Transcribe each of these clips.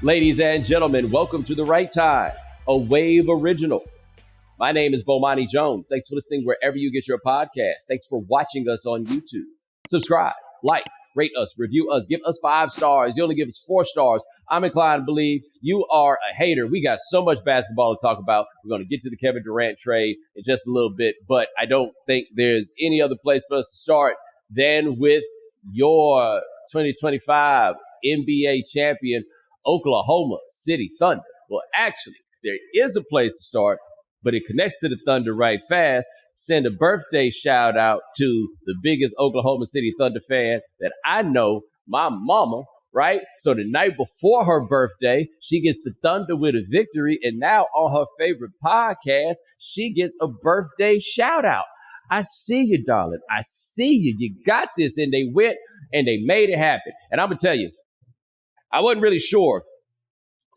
Ladies and gentlemen, welcome to The Right Time, a Wave original. My name is Bomani Jones. Thanks for listening wherever you get your podcast. Thanks for watching us on YouTube. Subscribe, like, rate us, review us, give us 5 stars. You only give us 4 stars. I'm inclined to believe you are a hater. We got so much basketball to talk about. We're going to get to the Kevin Durant trade in just a little bit, but I don't think there's any other place for us to start than with your 2025 NBA champion, Oklahoma City Thunder. Well, actually, there is a place to start, but it connects to the Thunder right fast. Send a birthday shout out to the biggest Oklahoma City Thunder fan that I know, my mama, right? So the night before her birthday, she gets the Thunder with a victory. And now on her favorite podcast, she gets a birthday shout out. I see you, darling. I see you. You got this. And they went and they made it happen. And I'm going to tell you, I wasn't really sure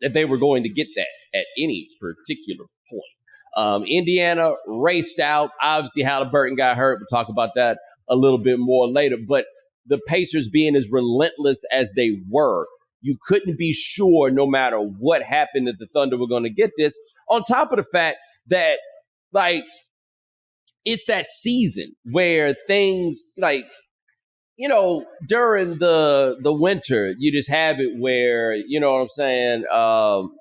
that they were going to get that at any particular point. Indiana raced out. Obviously, Haliburton got hurt. We'll talk about that a little bit more later. But the Pacers being as relentless as they were, you couldn't be sure no matter what happened that the Thunder were going to get this. On top of the fact that, like, it's that season where things, like, you know, during the winter, you just have it where, you know what I'm saying,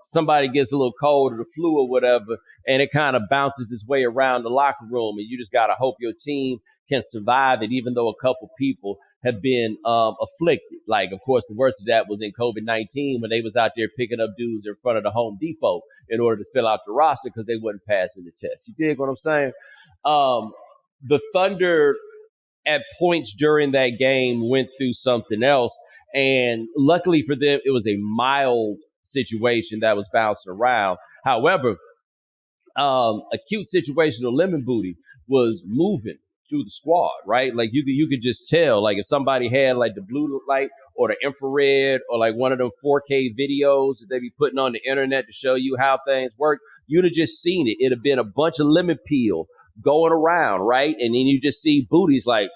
somebody gets a little cold or the flu or whatever, and it kind of bounces its way around the locker room, and you just got to hope your team can survive it, even though a couple people have been afflicted. Like, of course, the worst of that was in COVID-19 when they was out there picking up dudes in front of the Home Depot in order to fill out the roster because they wasn't passing the test. You dig what I'm saying? The Thunder at points during that game went through something else. And luckily for them, it was a mild situation that was bouncing around. However, a cute situation of Lemon Booty was moving through the squad, right? Like you could just tell, like if somebody had like the blue light or the infrared or like one of them 4K videos that they be putting on the internet to show you how things work, you'd have just seen it. It'd have been a bunch of lemon peel going around, right? And then you just see Booty's like,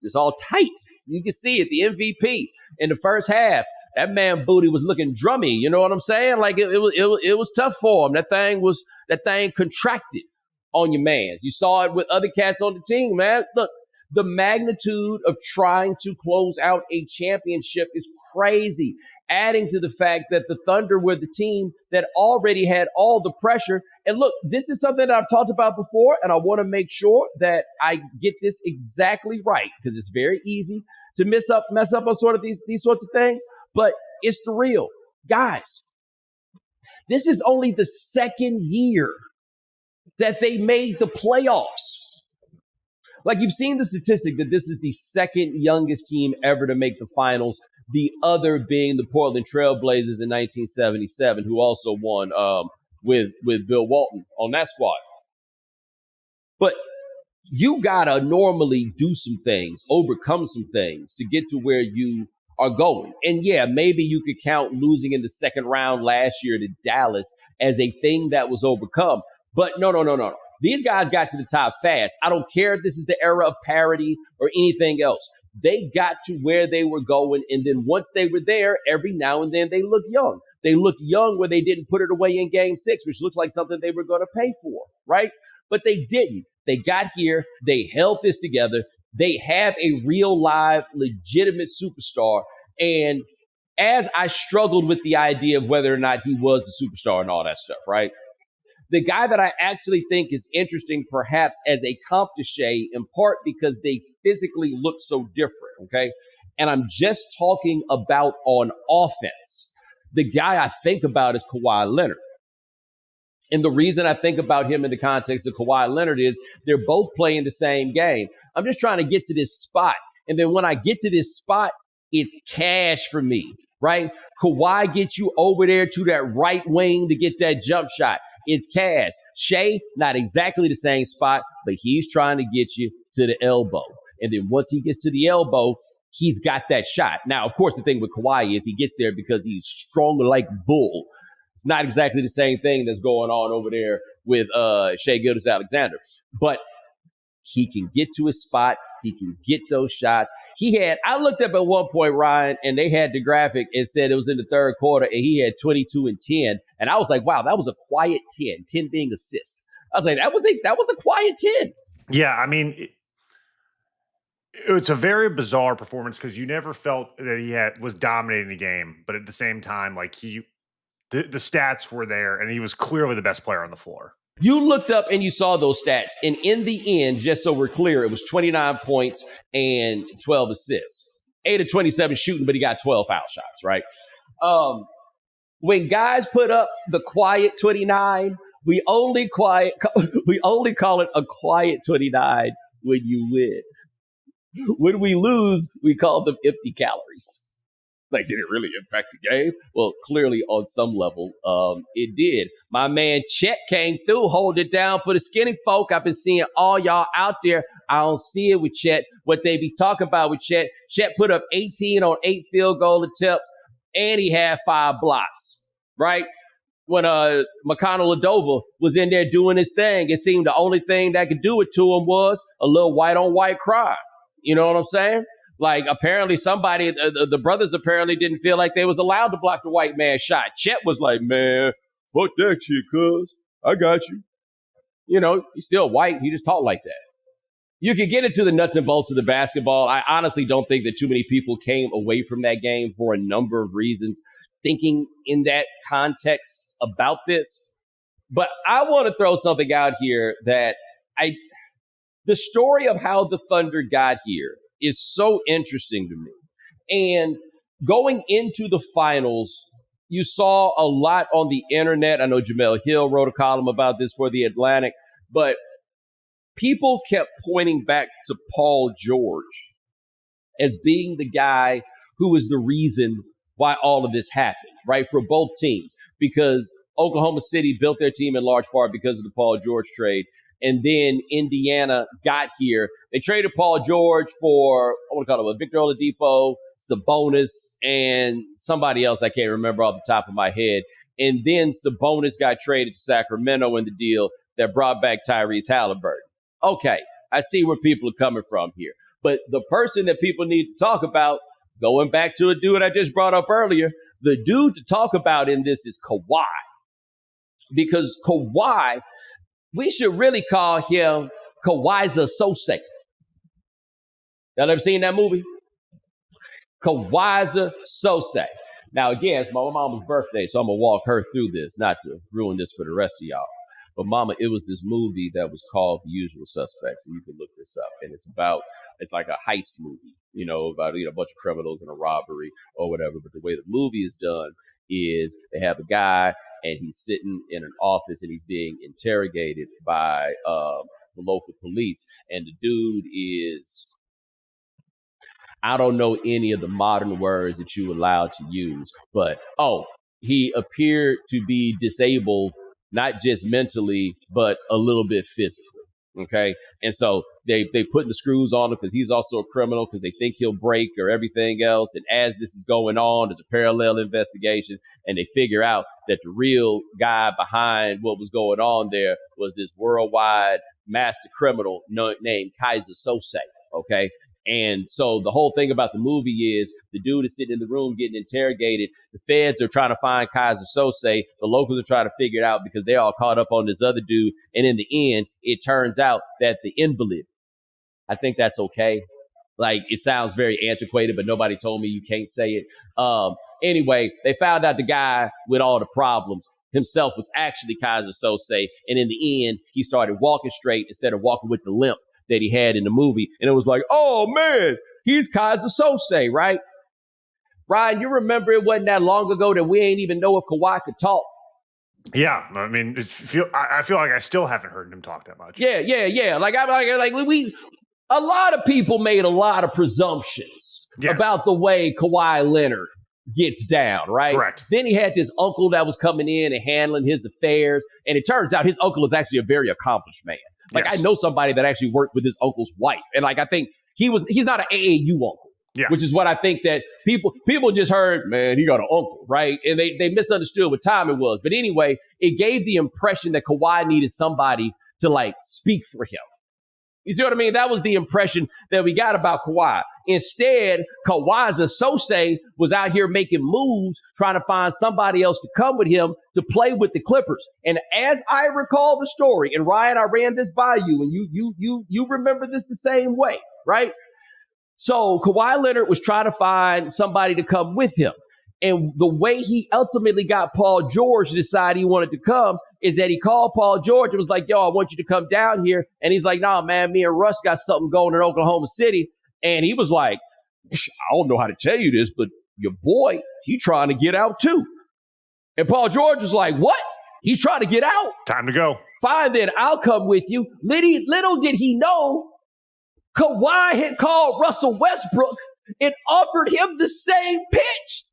it's all tight. You can see it, the MVP in the first half. That man Booty was looking drummy. You know what I'm saying? Like it was tough for him. That thing contracted on your mans. You saw it with other cats on the team, man. Look, the magnitude of trying to close out a championship is crazy. Adding to the fact that the Thunder were the team that already had all the pressure. And look, this is something that I've talked about before, and I want to make sure that I get this exactly right because it's very easy to mess up on sort of these sorts of things. But it's the real. Guys, this is only the second year that they made the playoffs. Like, you've seen the statistic that this is the second youngest team ever to make the finals, the other being the Portland Trailblazers in 1977, who also won with Bill Walton on that squad. But you got to normally do some things, overcome some things to get to where you are going. And yeah, maybe you could count losing in the second round last year to Dallas as a thing that was overcome. But no. These guys got to the top fast. I don't care if this is the era of parity or anything else. They got to where they were going. And then once they were there, every now and then they look young. They look young where they didn't put it away in game 6, which looked like something they were going to pay for, right? But they didn't. They got here. They held this together. They have a real live, legitimate superstar. And as I struggled with the idea of whether or not he was the superstar and all that stuff, right? The guy that I actually think is interesting, perhaps as a comp to Shea, in part because they physically look so different, okay? And I'm just talking about on offense. The guy I think about is Kawhi Leonard. And the reason I think about him in the context of Kawhi Leonard is they're both playing the same game. I'm just trying to get to this spot. And then when I get to this spot, it's cash for me, right? Kawhi gets you over there to that right wing to get that jump shot. It's cash. Shea, not exactly the same spot, but he's trying to get you to the elbow. And then once he gets to the elbow, he's got that shot. Now, of course, the thing with Kawhi is he gets there because he's strong like bull. It's not exactly the same thing that's going on over there with Shea Gilgeous-Alexander. But He can get to his spot. He can get those shots. I looked up at one point, Ryan, and they had the graphic and said it was in the third quarter, and he had 22 and 10. And I was like, wow, that was a quiet 10 being assists. I was like, that was a quiet 10. Yeah, I mean, it's a very bizarre performance because you never felt that he was dominating the game, but at the same time, like the stats were there, and he was clearly the best player on the floor. You looked up and you saw those stats, and in the end, just so we're clear, it was 29 points and 12 assists, 8 of 27 shooting, but he got 12 foul shots, right? When guys put up the quiet 29, we only call it a quiet 29 when you win. When we lose, we call them empty calories. Like, did it really impact the game? Well, clearly on some level, it did. My man Chet came through, hold it down for the skinny folk. I've been seeing all y'all out there. I don't see it with Chet. What they be talking about with Chet put up 18 on 8 field goal attempts, and he had 5 blocks, right? When McConnell Ladova was in there doing his thing, it seemed the only thing that could do it to him was a little white-on-white crime. You know what I'm saying? Like, apparently somebody, the brothers apparently didn't feel like they was allowed to block the white man's shot. Chet was like, man, fuck that shit, cuz. I got you. You know, he's still white. He just talked like that. You can get into the nuts and bolts of the basketball. I honestly don't think that too many people came away from that game for a number of reasons, thinking in that context about this. But I want to throw something out here that the story of how the Thunder got here is so interesting to me. And going into the finals, you saw a lot on the internet. I know Jamel Hill wrote a column about this for The Atlantic, but people kept pointing back to Paul George as being the guy who was the reason why all of this happened, right? For both teams, because Oklahoma City built their team in large part because of the Paul George trade. And then Indiana got here. They traded Paul George for, I want to call it Victor Oladipo, Sabonis, and somebody else I can't remember off the top of my head. And then Sabonis got traded to Sacramento in the deal that brought back Tyrese Haliburton. Okay, I see where people are coming from here. But the person that people need to talk about, going back to a dude I just brought up earlier, the dude to talk about in this is Kawhi. Because Kawhi, we should really call him Kawhi's associate. Y'all ever seen that movie? Kawhi's associate. Now, again, it's my mama's birthday, so I'm going to walk her through this, not to ruin this for the rest of y'all. But mama, it was this movie that was called The Usual Suspects, and you can look this up. And it's like a heist movie, you know, about a bunch of criminals and a robbery or whatever. But the way the movie is done is they have a guy, and he's sitting in an office and he's being interrogated by the local police. And the dude is, I don't know any of the modern words that you allowed to use, but, he appeared to be disabled, not just mentally, but a little bit physically. Okay. And so they putting the screws on him because he's also a criminal because they think he'll break or everything else. And as this is going on, there's a parallel investigation and they figure out that the real guy behind what was going on there was this worldwide master criminal named Kaiser Sose. Okay. And so the whole thing about the movie is the dude is sitting in the room getting interrogated. The feds are trying to find Kaiser Sose. The locals are trying to figure it out because they all caught up on this other dude. And in the end, it turns out that the invalid, I think that's okay. Like, it sounds very antiquated, but nobody told me you can't say it. Anyway, they found out the guy with all the problems himself was actually Kaiser Sose. And in the end, he started walking straight instead of walking with the limp that he had in the movie. And it was like, oh man, he's Kaiser Sose, right? Ryan, you remember it wasn't that long ago that we ain't even know if Kawhi could talk. Yeah, I mean, I feel like I still haven't heard him talk that much. Yeah. Like a lot of people made a lot of presumptions about the way Kawhi Leonard gets down, right? Correct. Then he had this uncle that was coming in and handling his affairs, and it turns out his uncle is actually a very accomplished man. Like, I know somebody that actually worked with his uncle's wife. And like, I think he's not an AAU uncle, which is what I think that people just heard, man, he got an uncle, right? And they misunderstood what time it was. But anyway, it gave the impression that Kawhi needed somebody to like speak for him. You see what I mean? That was the impression that we got about Kawhi. Instead, Kawhi's associate was out here making moves, trying to find somebody else to come with him to play with the Clippers. And as I recall the story, and Ryan, I ran this by you, and you remember this the same way, right? So Kawhi Leonard was trying to find somebody to come with him. And the way he ultimately got Paul George to decide he wanted to come is that he called Paul George and was like, yo, I want you to come down here. And he's like, nah, man, me and Russ got something going in Oklahoma City. And he was like, I don't know how to tell you this, but your boy, he trying to get out too. And Paul George was like, what? He's trying to get out? Time to go. Fine, then I'll come with you. Little did he know, Kawhi had called Russell Westbrook and offered him the same pitch.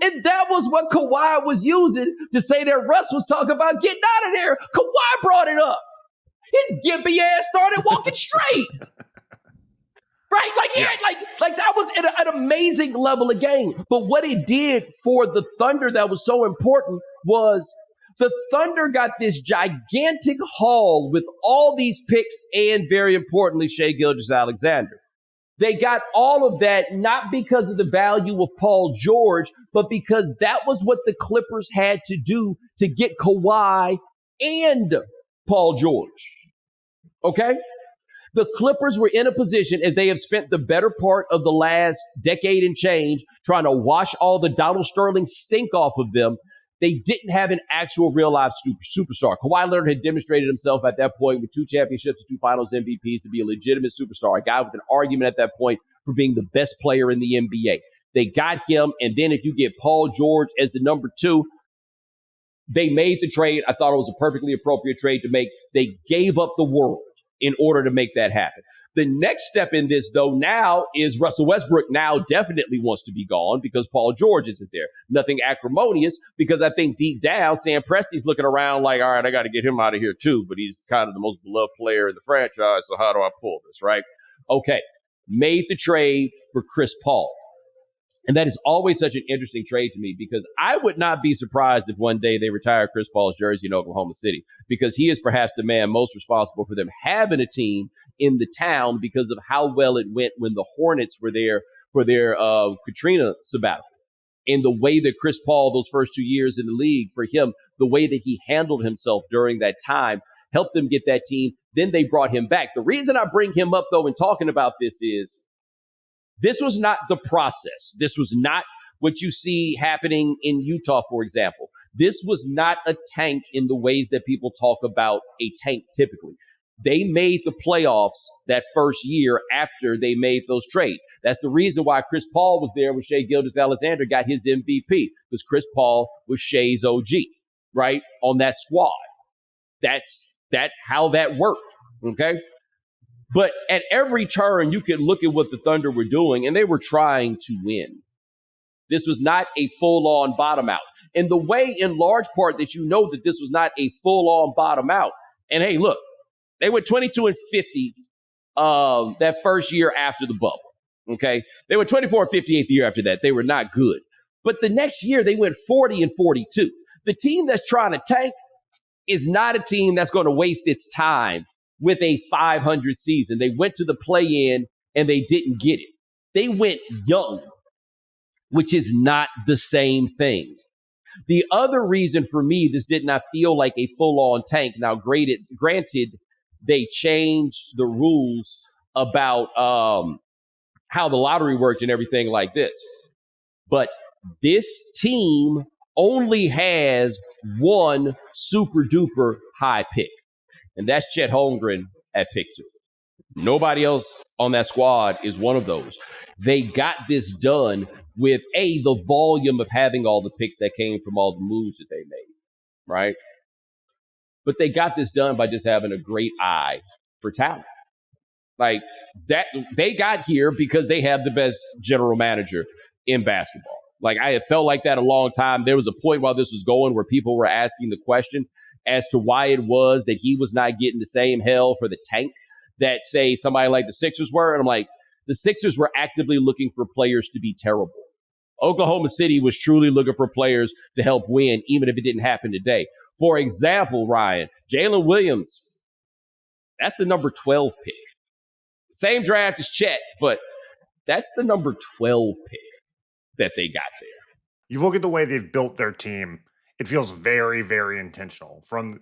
And that was what Kawhi was using to say that Russ was talking about getting out of there. Kawhi brought it up. His gimpy ass started walking straight. Right? Like that was an amazing level of game. But what it did for the Thunder that was so important was the Thunder got this gigantic haul with all these picks and, very importantly, Shai Gilgeous-Alexander. They got all of that not because of the value of Paul George, but because that was what the Clippers had to do to get Kawhi and Paul George. Okay? The Clippers were in a position, as they have spent the better part of the last decade and change trying to wash all the Donald Sterling stink off of them. They didn't have an actual real-life superstar. Kawhi Leonard had demonstrated himself at that point with 2 championships and 2 finals MVPs to be a legitimate superstar, a guy with an argument at that point for being the best player in the NBA. They got him, and then if you get Paul George as the number 2, they made the trade. I thought it was a perfectly appropriate trade to make. They gave up the world in order to make that happen. The next step in this, though, now is Russell Westbrook now definitely wants to be gone because Paul George isn't there. Nothing acrimonious, because I think deep down, Sam Presti's looking around like, all right, I got to get him out of here too, but he's kind of the most beloved player in the franchise, so how do I pull this, right? Okay, made the trade for Chris Paul. And that is always such an interesting trade to me because I would not be surprised if one day they retire Chris Paul's jersey in Oklahoma City because he is perhaps the man most responsible for them having a team in the town because of how well it went when the Hornets were there for their Katrina sabbatical. And the way that Chris Paul, those first 2 years in the league, for him, the way that he handled himself during that time helped them get that team. Then they brought him back. The reason I bring him up, though, in talking about this is this was not the process. This was not what you see happening in Utah, for example. This was not a tank in the ways that people talk about a tank typically. They made the playoffs that first year after they made those trades. That's the reason why Chris Paul was there when Shai Gilgeous-Alexander got his MVP, because Chris Paul was Shai's OG, right, on that squad. That's how that worked, okay? But at every turn, you could look at what the Thunder were doing, and they were trying to win. This was not a full-on bottom out. And the way, in large part, that you know that this was not a full-on bottom out, and hey, look, they went 22-50 that first year after the bubble, okay? They went 24-58 the year after that. They were not good. But the next year, they went 40-42. The team that's trying to tank is not a team that's going to waste its time with a 500 season. They went to the play-in, and they didn't get it. They went young, which is not the same thing. The other reason for me this did not feel like a full-on tank, now granted, they changed the rules about how the lottery worked and everything like this. But this team only has one super-duper high pick, and that's Chet Holmgren at pick 2. Nobody else on that squad is one of those. They got this done with, the volume of having all the picks that came from all the moves that they made, right? But they got this done by just having a great eye for talent. Like that, they got here because they have the best general manager in basketball. Like I have felt like that a long time. There was a point while this was going where people were asking the question as to why it was that he was not getting the same hell for the tank that, say, somebody like the Sixers were. And I'm like, the Sixers were actively looking for players to be terrible. Oklahoma City was truly looking for players to help win, even if it didn't happen today. For example, Ryan, Jalen Williams, that's the number 12 pick. Same draft as Chet, but that's the number 12 pick that they got there. You look at the way they've built their team, it feels very, very intentional. From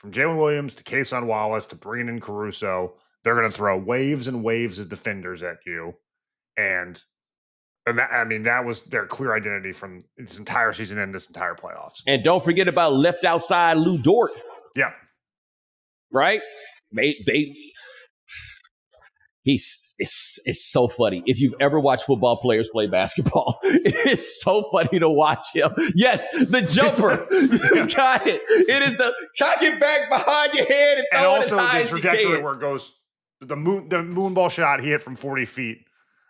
Jalen Williams to Kason Wallace to bringing in Caruso, they're going to throw waves and waves of defenders at you. And that was their clear identity from this entire season and this entire playoffs. And don't forget about left outside Lou Dort. Yeah. Right? It's so funny. If you've ever watched football players play basketball, it's so funny to watch him. Yes, the jumper. You got it. It is the cock it back behind your head and throw it as high as you can. And also the trajectory where it goes, the moon ball shot he hit from 40 feet.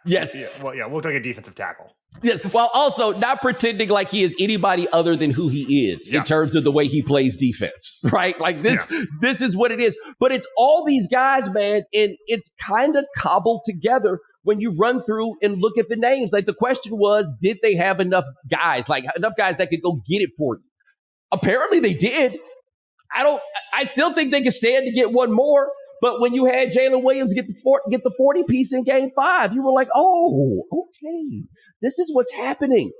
Yes. Yeah, looked like a defensive tackle. Yes, while also not pretending like he is anybody other than who he is in terms of the way he plays defense, right? Like this is what it is. But it's all these guys, man, and it's kind of cobbled together when you run through and look at the names. Like the question was, did they have enough guys, like enough guys that could go get it for you? Apparently they did. I still think they can stand to get one more. But when you had Jalen Williams get the 40 piece in game 5, you were like, oh, okay, this is what's happening.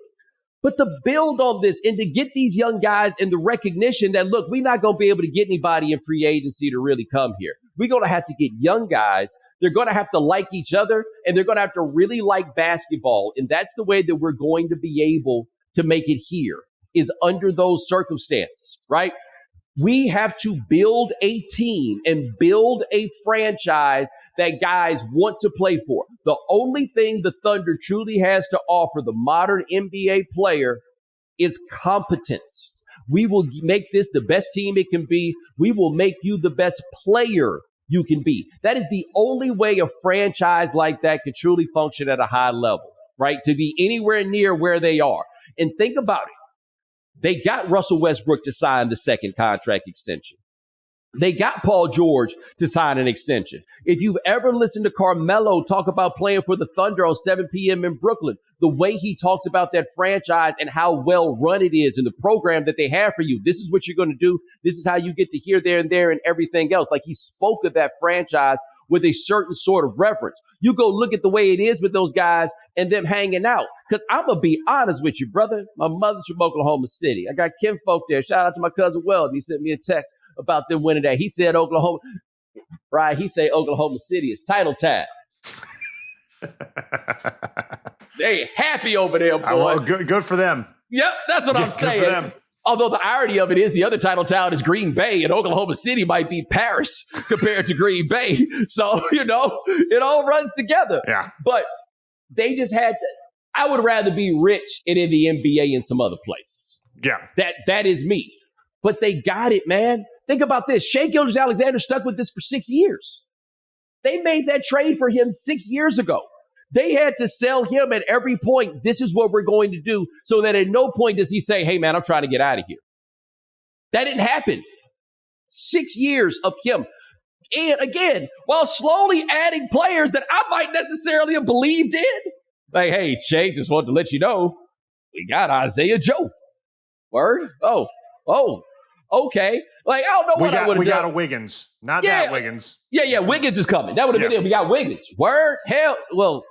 But to build on this and to get these young guys and the recognition that, look, we're not going to be able to get anybody in free agency to really come here. We're going to have to get young guys. They're going to have to like each other, and they're going to have to really like basketball. And that's the way that we're going to be able to make it here, is under those circumstances, right? We have to build a team and build a franchise that guys want to play for. The only thing the Thunder truly has to offer the modern NBA player is competence. We will make this the best team it can be. We will make you the best player you can be. That is the only way a franchise like that can truly function at a high level, right? To be anywhere near where they are. And think about it. They got Russell Westbrook to sign the second contract extension. They got Paul George to sign an extension. If you've ever listened to Carmelo talk about playing for the Thunder on 7 p.m. in Brooklyn, the way he talks about that franchise and how well run it is and the program that they have for you, this is what you're going to do. This is how you get to here, there, and there, and everything else. Like he spoke of that franchise with a certain sort of reverence. You go look at the way it is with those guys and them hanging out. Because I'm going to be honest with you, brother. My mother's from Oklahoma City. I got kinfolk there. Shout out to my cousin Weldon. He sent me a text about them winning that. He said Oklahoma, right? He said Oklahoma City is title time. They happy over there, boy. Well, good for them. Yep, that's what I'm saying. Although the irony of it is the other title town is Green Bay, and Oklahoma City might be Paris compared to Green Bay. So, it all runs together. Yeah. But they just had to, I would rather be rich and in the NBA in some other places. Yeah. That is me. But they got it, man. Think about this. Shai Gilgeous-Alexander stuck with this for 6 years. They made that trade for him 6 years ago. They had to sell him at every point. This is what we're going to do, so that at no point does he say, hey, man, I'm trying to get out of here. That didn't happen. 6 years of him. And again, while slowly adding players that I might necessarily have believed in. Like, hey, Shai, just wanted to let you know, we got Isaiah Joe. Word? Oh, okay. Like, I don't know what I would have done. We got a Wiggins. That Wiggins. Yeah, Wiggins is coming. That would have been it. We got Wiggins. Word? Hell, well,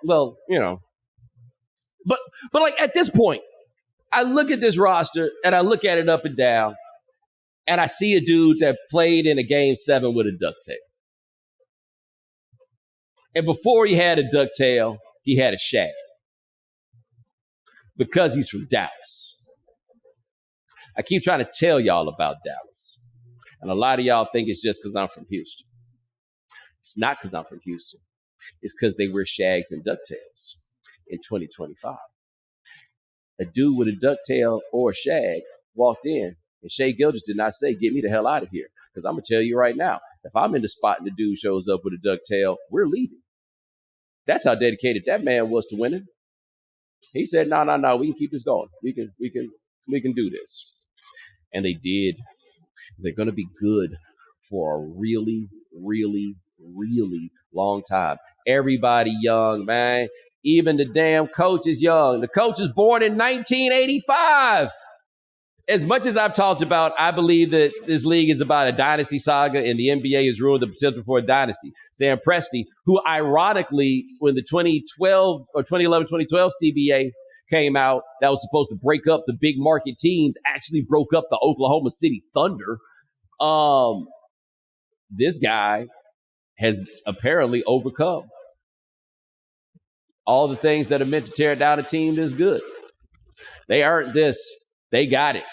But like at this point, I look at this roster and I look at it up and down, and I see a dude that played in a game 7 with a ducktail. And before he had a ducktail, he had a shag. Because he's from Dallas. I keep trying to tell y'all about Dallas. And a lot of y'all think it's just because I'm from Houston. It's not because I'm from Houston. It's because they wear shags and ducktails in 2025. A dude with a ducktail or a shag walked in, and Shai Gilgeous did not say, get me the hell out of here. Because I'm going to tell you right now, if I'm in the spot and the dude shows up with a ducktail, we're leaving. That's how dedicated that man was to winning. He said, no, we can keep this going. We can do this. And they did. They're going to be good for a really, really, really long time. Everybody young, man. Even the damn coach is young. The coach is born in 1985. as much as I've talked about, I believe that this league is about a dynasty saga and the NBA has ruined the potential for a dynasty. Sam Presti, who ironically, when the 2012 or 2011, 2012 CBA came out, that was supposed to break up the big market teams, actually broke up the Oklahoma City Thunder. This guy has apparently overcome all the things that are meant to tear down a team that's good. They earned this. They got it.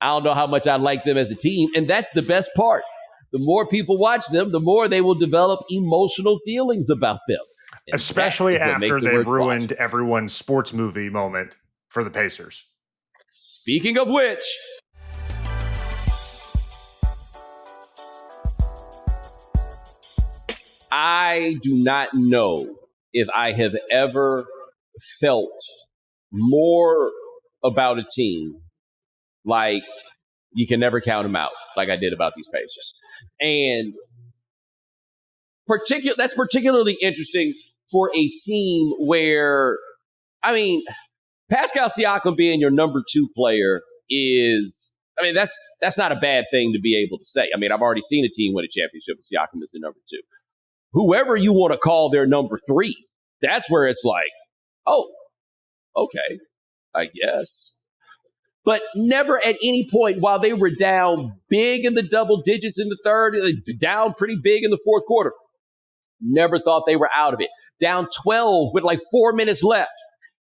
I don't know how much I like them as a team, and that's the best part. The more people watch them, the more they will develop emotional feelings about them. And especially after they ruined everyone's sports movie moment for the Pacers. Speaking of which, I do not know if I have ever felt more about a team like you can never count them out, like I did about these Pacers. And that's particularly interesting for a team where, I mean, Pascal Siakam being your number 2 player is, I mean, that's not a bad thing to be able to say. I mean, I've already seen a team win a championship with Siakam as the number 2. Whoever you want to call their number 3, that's where it's like, oh, okay, I guess. But never at any point while they were down big in the double digits in the third, down pretty big in the fourth quarter, never thought they were out of it. Down 12 with like 4 minutes left,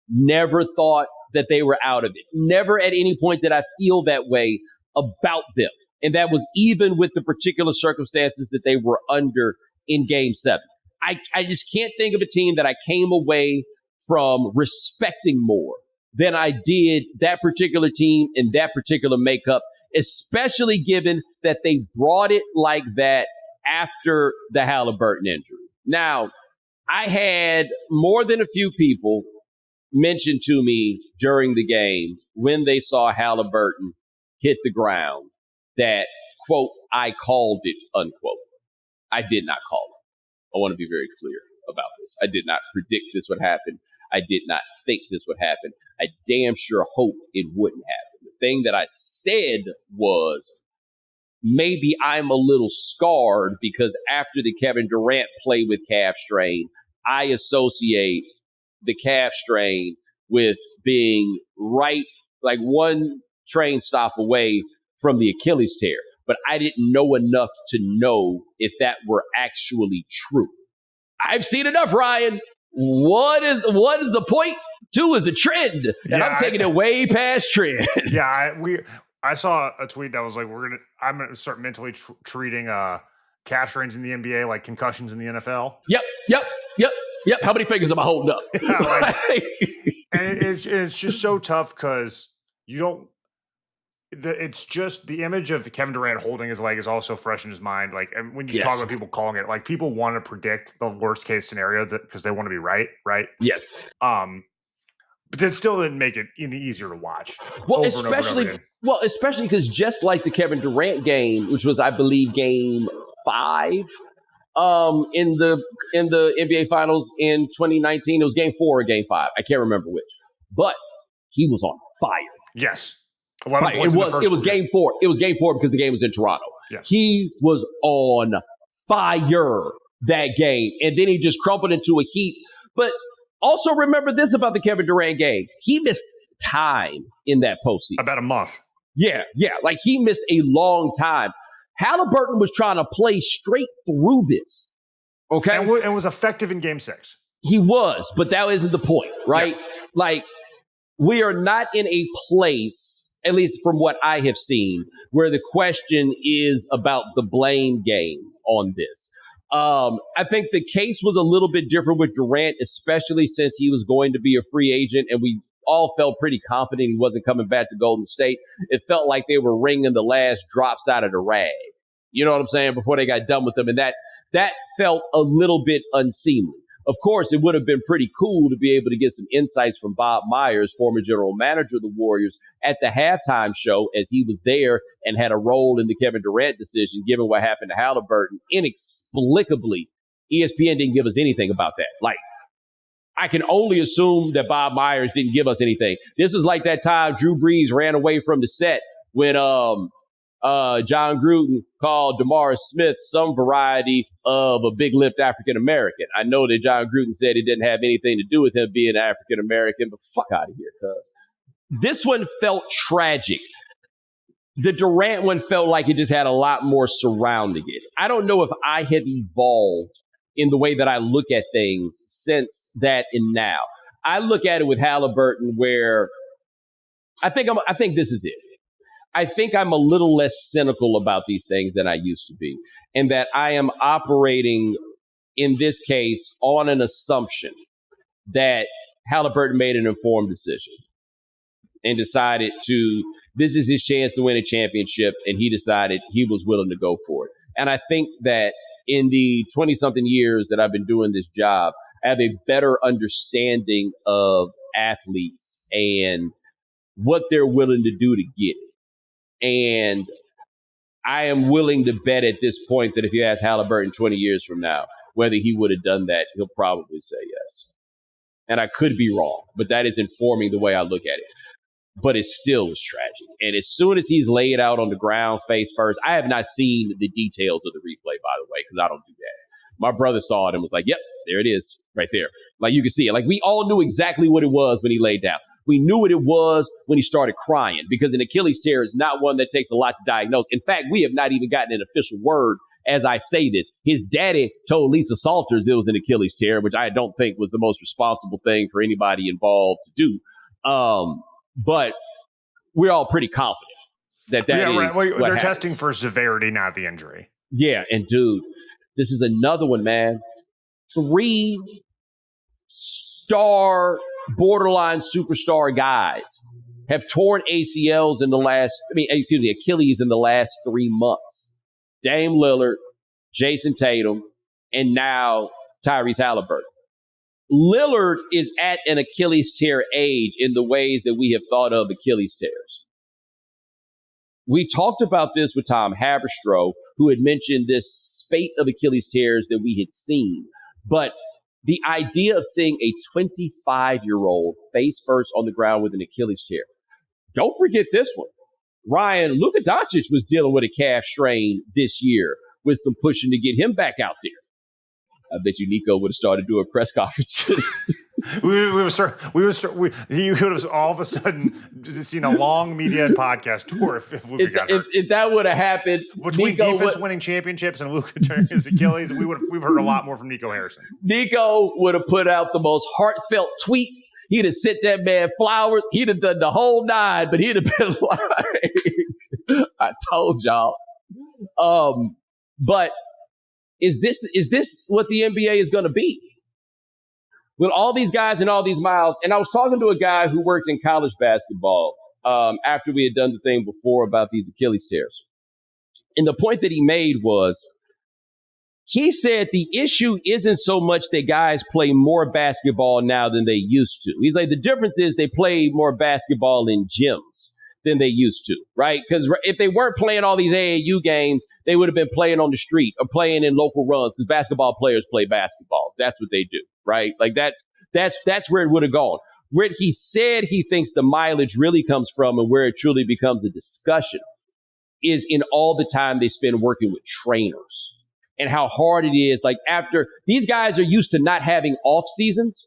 never thought that they were out of it. Never at any point did I feel that way about them. And that was even with the particular circumstances that they were under in Game 7. I just can't think of a team that I came away from respecting more than I did that particular team and that particular makeup, especially given that they brought it like that after the Haliburton injury. Now, I had more than a few people mention to me during the game when they saw Haliburton hit the ground that, quote, I called it, unquote. I did not call it. I want to be very clear about this. I did not predict this would happen. I did not think this would happen. I damn sure hoped it wouldn't happen. The thing that I said was, maybe I'm a little scarred because after the Kevin Durant play with calf strain, I associate the calf strain with being right, like one train stop away from the Achilles tear. But I didn't know enough to know if that were actually true. I've seen enough, Ryan. One is a point, 2 is a trend, and I'm taking it way past trend. Yeah, I saw a tweet that was like, I'm gonna start mentally treating calf strains in the NBA like concussions in the NFL. Yep. How many fingers am I holding up? Yeah, and it's just so tough because you don't. It's just the image of Kevin Durant holding his leg is also fresh in his mind. Like, and when you talk about people calling it, like people want to predict the worst case scenario because they want to be right. Yes. But that still didn't make it any easier to watch. Well, especially because just like the Kevin Durant game, which was, I believe, Game 5 in the NBA Finals in 2019, it was Game 4 or Game 5. I can't remember which, but he was on fire. Yes. Right. It was Game 4. It was Game 4 because the game was in Toronto. Yeah. He was on fire that game, and then he just crumpled into a heap. But also remember this about the Kevin Durant game. He missed time in that postseason. About a month. Yeah. Like he missed a long time. Haliburton was trying to play straight through this. Okay. And was effective in Game 6. He was, but that isn't the point, right? Yeah. Like, we are not in a place, at least from what I have seen, where the question is about the blame game on this. I think the case was a little bit different with Durant, especially since he was going to be a free agent, and we all felt pretty confident he wasn't coming back to Golden State. It felt like they were wringing the last drops out of the rag. You know what I'm saying? Before they got done with them. And that felt a little bit unseemly. Of course, it would have been pretty cool to be able to get some insights from Bob Myers, former general manager of the Warriors, at the halftime show as he was there and had a role in the Kevin Durant decision, given what happened to Haliburton. Inexplicably, ESPN didn't give us anything about that. Like, I can only assume that Bob Myers didn't give us anything. This is like that time Drew Brees ran away from the set when John Gruden called DeMaurice Smith some variety of a big-lipped African-American. I know that John Gruden said it didn't have anything to do with him being African-American, but fuck out of here, cuz. This one felt tragic. The Durant one felt like it just had a lot more surrounding it. I don't know if I have evolved in the way that I look at things since that and now. I look at it with Haliburton where I think this is it. I think I'm a little less cynical about these things than I used to be, and that I am operating in this case on an assumption that Haliburton made an informed decision and decided this is his chance to win a championship, and he decided he was willing to go for it. And I think that in the 20-something years that I've been doing this job, I have a better understanding of athletes and what they're willing to do to get it. And I am willing to bet at this point that if you ask Haliburton 20 years from now whether he would have done that, he'll probably say yes. And I could be wrong, but that is informing the way I look at it. But it still was tragic. And as soon as he's laid out on the ground face first, I have not seen the details of the replay, by the way, because I don't do that. My brother saw it and was like, yep, there it is right there. Like you can see it. Like we all knew exactly what it was when he laid down. We knew what it was when he started crying, because an Achilles tear is not one that takes a lot to diagnose. In fact, we have not even gotten an official word as I say this. His daddy told Lisa Salters it was an Achilles tear, which I don't think was the most responsible thing for anybody involved to do. But we're all pretty confident that is right. Well, they're happens. testing for severity, not the injury. Yeah, and dude, this is another one, man. 3 star, borderline superstar guys have torn ACLs Achilles in the last 3 months. Dame Lillard, Jason Tatum, and now Tyrese Haliburton. Lillard is at an Achilles tear age in the ways that we have thought of Achilles tears. We talked about this with Tom Haberstroh, who had mentioned this spate of Achilles tears that we had seen. But the idea of seeing a 25-year-old face first on the ground with an Achilles tear. Don't forget this one. Ryan, Luka Doncic was dealing with a calf strain this year with some pushing to get him back out there. I bet you Nico would have started doing press conferences. He would have all of a sudden seen a long media and podcast tour if Luka got hurt. If that would have happened, between defense winning championships and Luka tearing his Achilles, we've heard a lot more from Nico Harrison. Nico would have put out the most heartfelt tweet. He'd have sent that man flowers. He'd have done the whole 9, but he'd have been like, I told y'all. But is this what the NBA is going to be? With all these guys and all these miles. And I was talking to a guy who worked in college basketball after we had done the thing before about these Achilles tears. And the point that he made was, he said the issue isn't so much that guys play more basketball now than they used to. He's like, the difference is they play more basketball in gyms than they used to, right? Because if they weren't playing all these AAU games, they would have been playing on the street or playing in local runs, because basketball players play basketball. That's what they do, right? Like that's where it would have gone. Where he said he thinks the mileage really comes from and where it truly becomes a discussion is in all the time they spend working with trainers and how hard it is. Like, after these guys are used to not having off seasons.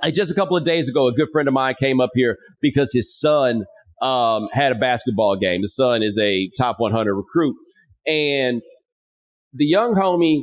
Like, just a couple of days ago, a good friend of mine came up here because his son had a basketball game. His son is a top 100 recruit. And the young homie,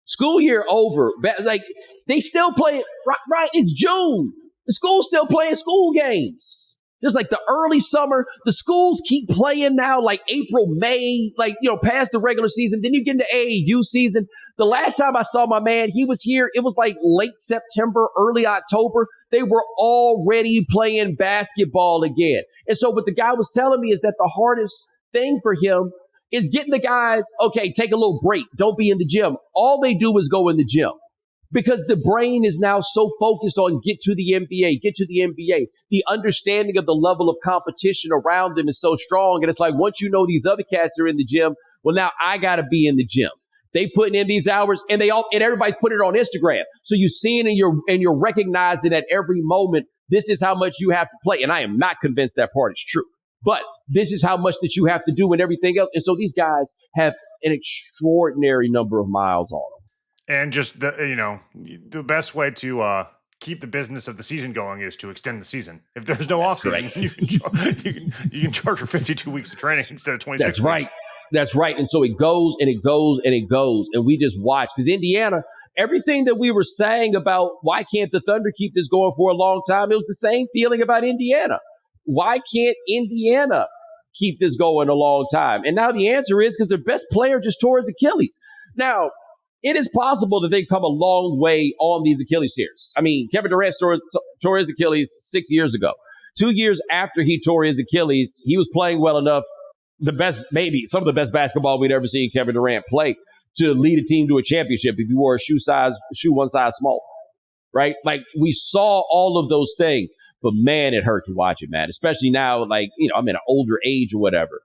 school year over, like, they still play, right? It's June. The school's still playing school games. Just like the early summer, the schools keep playing now, like April, May, like, past the regular season. Then you get into AAU season. The last time I saw my man, he was here. It was like late September, early October. They were already playing basketball again. And so what the guy was telling me is that the hardest thing for him is getting the guys, okay, take a little break. Don't be in the gym. All they do is go in the gym. Because the brain is now so focused on get to the NBA. The understanding of the level of competition around them is so strong. And it's like, once you know these other cats are in the gym, well, now I got to be in the gym. They putting in these hours, and everybody's putting it on Instagram. So you see it, and you're recognizing at every moment, this is how much you have to play. And I am not convinced that part is true, but this is how much that you have to do and everything else. And so these guys have an extraordinary number of miles on them. And just the best way to keep the business of the season going is to extend the season. If there's no off season, you can charge for 52 weeks of training instead of 26. That's right. That's right. And so it goes and it goes and it goes. And we just watch. Because Indiana, everything that we were saying about why can't the Thunder keep this going for a long time, it was the same feeling about Indiana. Why can't Indiana keep this going a long time? And now the answer is because their best player just tore his Achilles. Now, it is possible that they've come a long way on these Achilles tears. I mean, Kevin Durant tore his Achilles 6 years ago. 2 years after he tore his Achilles, he was playing well enough, maybe some of the best basketball we'd ever seen Kevin Durant play, to lead a team to a championship if you wore a shoe one size small, right? Like, we saw all of those things, but man, it hurt to watch it, man, especially now, like, I'm in an older age or whatever.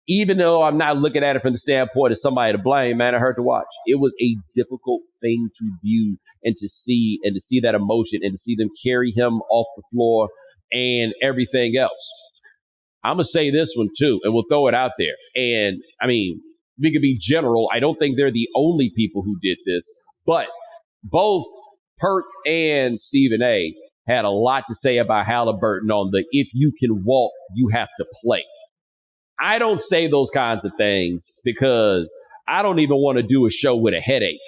Even though I'm not looking at it from the standpoint of somebody to blame, man, it hurt to watch. It was a difficult thing to view and to see that emotion and to see them carry him off the floor and everything else. I'm going to say this one too, and we'll throw it out there. And I mean, we could be general. I don't think they're the only people who did this, but both Perk and Stephen A had a lot to say about Haliburton on the if you can walk, you have to play. I don't say those kinds of things because I don't even want to do a show with a headache.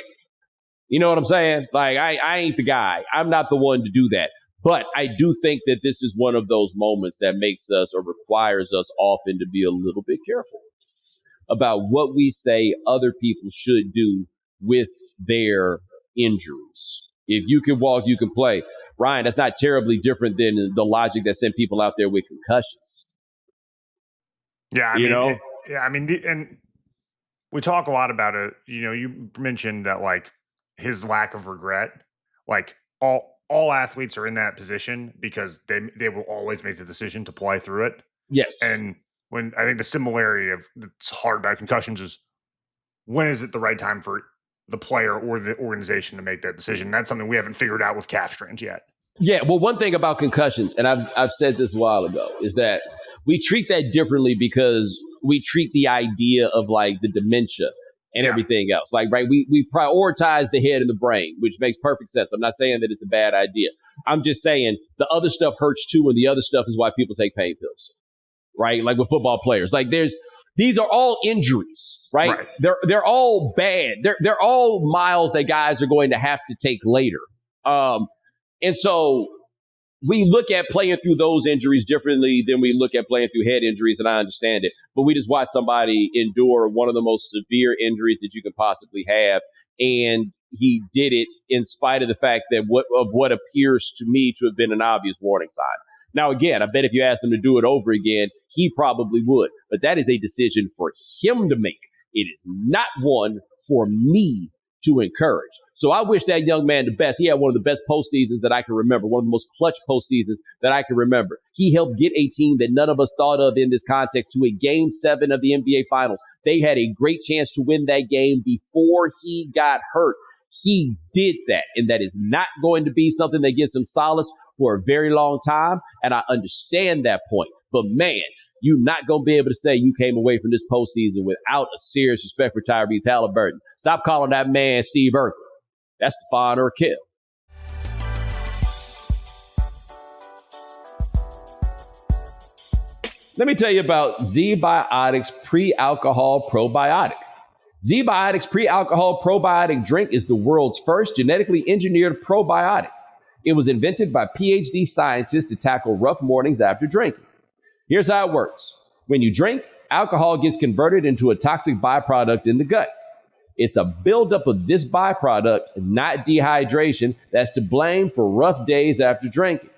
You know what I'm saying? Like, I ain't the guy. I'm not the one to do that. But I do think that this is one of those moments that makes us or requires us often to be a little bit careful about what we say other people should do with their injuries. If you can walk, you can play. Ryan, that's not terribly different than the logic that sent people out there with concussions. Yeah, I mean, and we talk a lot about it. You mentioned that, like, his lack of regret, like all athletes are in that position because they will always make the decision to play through it. Yes. And when I think the similarity of that's hard about concussions is when is it the right time for the player or the organization to make that decision? That's something we haven't figured out with calf strains yet. Yeah. Well, one thing about concussions, and I've said this a while ago, is that we treat that differently because we treat the idea of like the dementia and everything else. Like, right, we prioritize the head and the brain, which makes perfect sense. I'm not saying that it's a bad idea. I'm just saying the other stuff hurts too, and the other stuff is why people take pain pills, right? Like with football players, like these are all injuries, right? They're all bad. They're all miles that guys are going to have to take later. And so we look at playing through those injuries differently than we look at playing through head injuries, and I understand it. But we just watched somebody endure one of the most severe injuries that you can possibly have, and he did it in spite of the fact that what appears to me to have been an obvious warning sign. Now, again, I bet if you asked him to do it over again, he probably would. But that is a decision for him to make. It is not one for me to encourage. So I wish that young man the best. He had one of the best postseasons that I can remember, one of the most clutch postseasons that I can remember. He helped get a team that none of us thought of in this context to a Game 7 of the NBA Finals. They had a great chance to win that game before he got hurt. He did that, and that is not going to be something that gives him solace for a very long time, and I understand that point. But man, you're not going to be able to say you came away from this postseason without a serious respect for Tyrese Haliburton. Stop calling that man Steve Urkel. That's the fine or kill. Let me tell you about ZBiotics Pre-Alcohol Probiotic. ZBiotics Pre-Alcohol Probiotic drink is the world's first genetically engineered probiotic. It was invented by PhD scientists to tackle rough mornings after drinking. Here's how it works. When you drink, alcohol gets converted into a toxic byproduct in the gut. It's a buildup of this byproduct, not dehydration, that's to blame for rough days after drinking.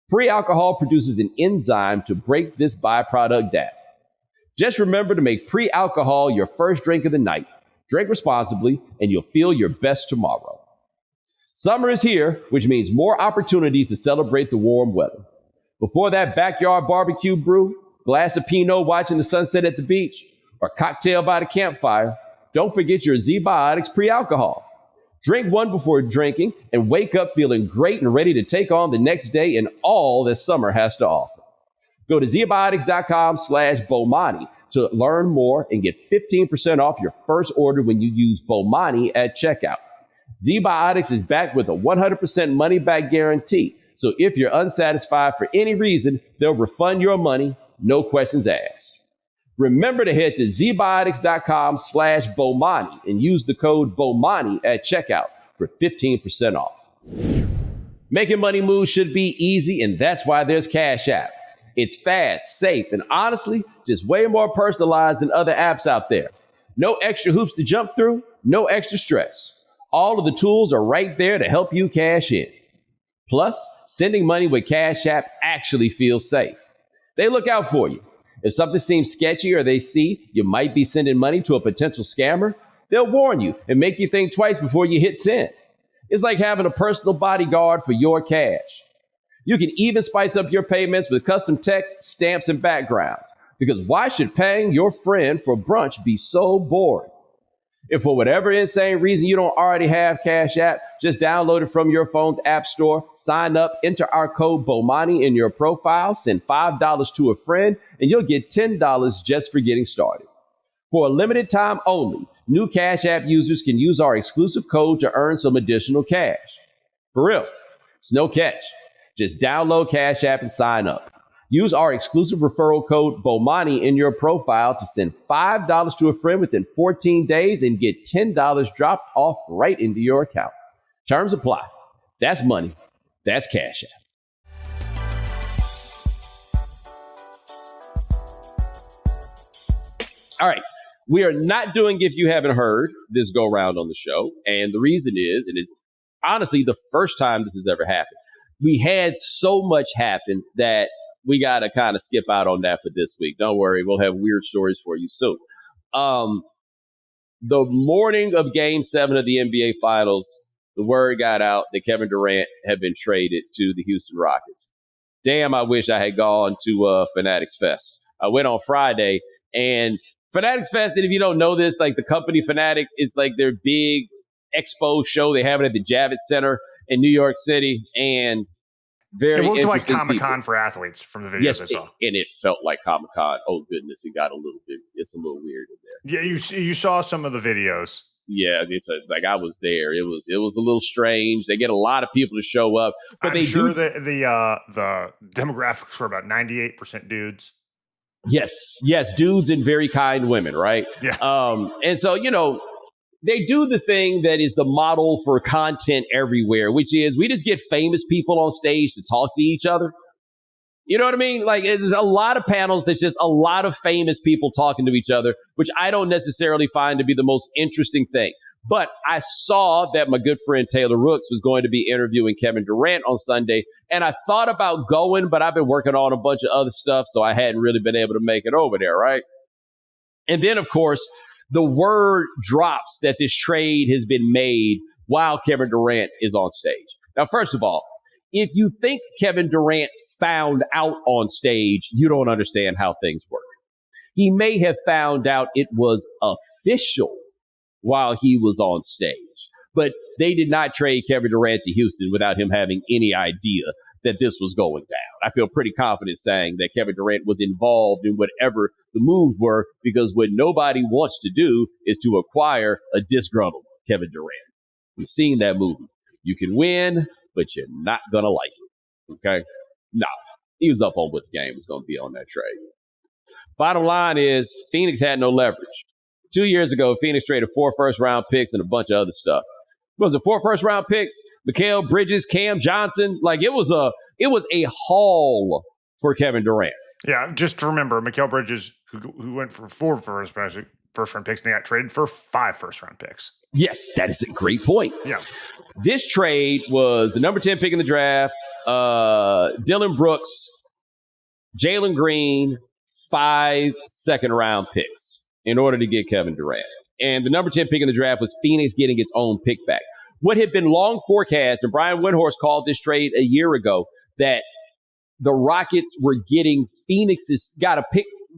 Pre-alcohol produces an enzyme to break this byproduct down. Just remember to make pre-alcohol your first drink of the night. Drink responsibly, and you'll feel your best tomorrow. Summer is here, which means more opportunities to celebrate the warm weather. Before that backyard barbecue brew, glass of Pinot watching the sunset at the beach, or cocktail by the campfire, Don't forget your Z-Biotics pre-alcohol. Drink one before drinking and wake up feeling great and ready to take on the next day and all that summer has to offer. Go to zbiotics.com/Bomani to learn more and get 15% off your first order when you use Bomani at checkout. Z-Biotics is backed with a 100% money-back guarantee. So if you're unsatisfied for any reason, they'll refund your money, no questions asked. Remember to head to zbiotics.com/Bomani and use the code Bomani at checkout for 15% off. Making money moves should be easy, and that's why there's Cash App. It's fast, safe, and honestly, just way more personalized than other apps out there. No extra hoops to jump through, no extra stress. All of the tools are right there to help you cash in. Plus, sending money with Cash App actually feels safe. They look out for you. If something seems sketchy or they see you might be sending money to a potential scammer, they'll warn you and make you think twice before you hit send. It's like having a personal bodyguard for your cash. You can even spice up your payments with custom text, stamps, and backgrounds. Because why should paying your friend for brunch be so boring? If for whatever insane reason you don't already have Cash App, just download it from your phone's app store, sign up, enter our code Bomani in your profile, send $5 to a friend, and you'll get $10 just for getting started. For a limited time only, new Cash App users can use our exclusive code to earn some additional cash. For real, it's no catch. Just download Cash App and sign up. Use our exclusive referral code Bomani in your profile to send $5 to a friend within 14 days and get $10 dropped off right into your account. Terms apply. That's money. That's Cash App. All right. We are not doing If You Haven't Heard this go round on the show. And the reason is, it is honestly the first time this has ever happened. We had so much happen that we got to kind of skip out on that for this week. Don't worry. We'll have weird stories for you soon. The morning of Game 7 of the NBA Finals, the word got out that Kevin Durant had been traded to the Houston Rockets. Damn, I wish I had gone to Fanatics Fest. I went on Friday, and Fanatics Fest, and if you don't know this, like the company Fanatics, it's like their big expo show. They have it at the Javits Center in New York City, and very it looked like interesting Comic-Con people. for athletes from the videos Yes, I saw. and it felt like Comic-Con. Oh, goodness, it got a little bit, it's a little weird in there. Yeah, you saw some of the videos. Yeah, like I was there. It was a little strange. They get a lot of people to show up, but I'm they sure do. that the demographics were about 98% dudes. Yes, dudes and very kind women, right? Yeah. And so, they do the thing that is the model for content everywhere, which is we just get famous people on stage to talk to each other. You know what I mean? Like, there's a lot of panels that's just a lot of famous people talking to each other, which I don't necessarily find to be the most interesting thing. But I saw that my good friend Taylor Rooks was going to be interviewing Kevin Durant on Sunday, and I thought about going, but I've been working on a bunch of other stuff, so I hadn't really been able to make it over there, right? And then, of course, the word drops that this trade has been made while Kevin Durant is on stage. Now, first of all, if you think Kevin Durant found out on stage, you don't understand how things work. He may have found out it was official while he was on stage, but they did not trade Kevin Durant to Houston without him having any idea that this was going down. I feel pretty confident saying that Kevin Durant was involved in whatever the moves were, because what nobody wants to do is to acquire a disgruntled Kevin Durant. We've seen that movie. You can win, but you're not going to like it. Okay? No. He was up on what the game was going to be on that trade. Bottom line is, Phoenix had no leverage. 2 years ago, Phoenix traded 4 first-round picks and a bunch of other stuff. Was it 4 first-round picks? Mikal Bridges, Cam Johnson. Like, it was a haul for Kevin Durant. Yeah, just to remember, Mikal Bridges, who went for 4 first-round picks, and they got traded for 5 first-round picks. Yes, that is a great point. Yeah. This trade was the number 10 pick in the draft, Dylan Brooks, Jalen Green, 5 second-round picks in order to get Kevin Durant. And the number 10 pick in the draft was Phoenix getting its own pick back. What had been long forecast, and Brian Windhorst called this trade a year ago, that the Rockets were getting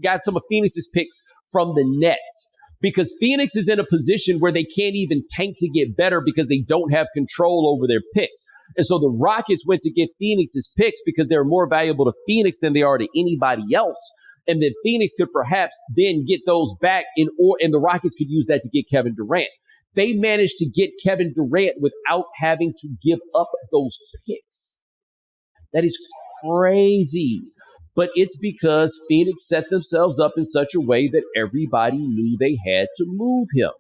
got some of Phoenix's picks from the Nets, because Phoenix is in a position where they can't even tank to get better because they don't have control over their picks. And so the Rockets went to get Phoenix's picks because they're more valuable to Phoenix than they are to anybody else. And then Phoenix could perhaps then get those back and the Rockets could use that to get Kevin Durant. They managed to get Kevin Durant without having to give up those picks. That is crazy. But it's because Phoenix set themselves up in such a way that everybody knew they had to move him.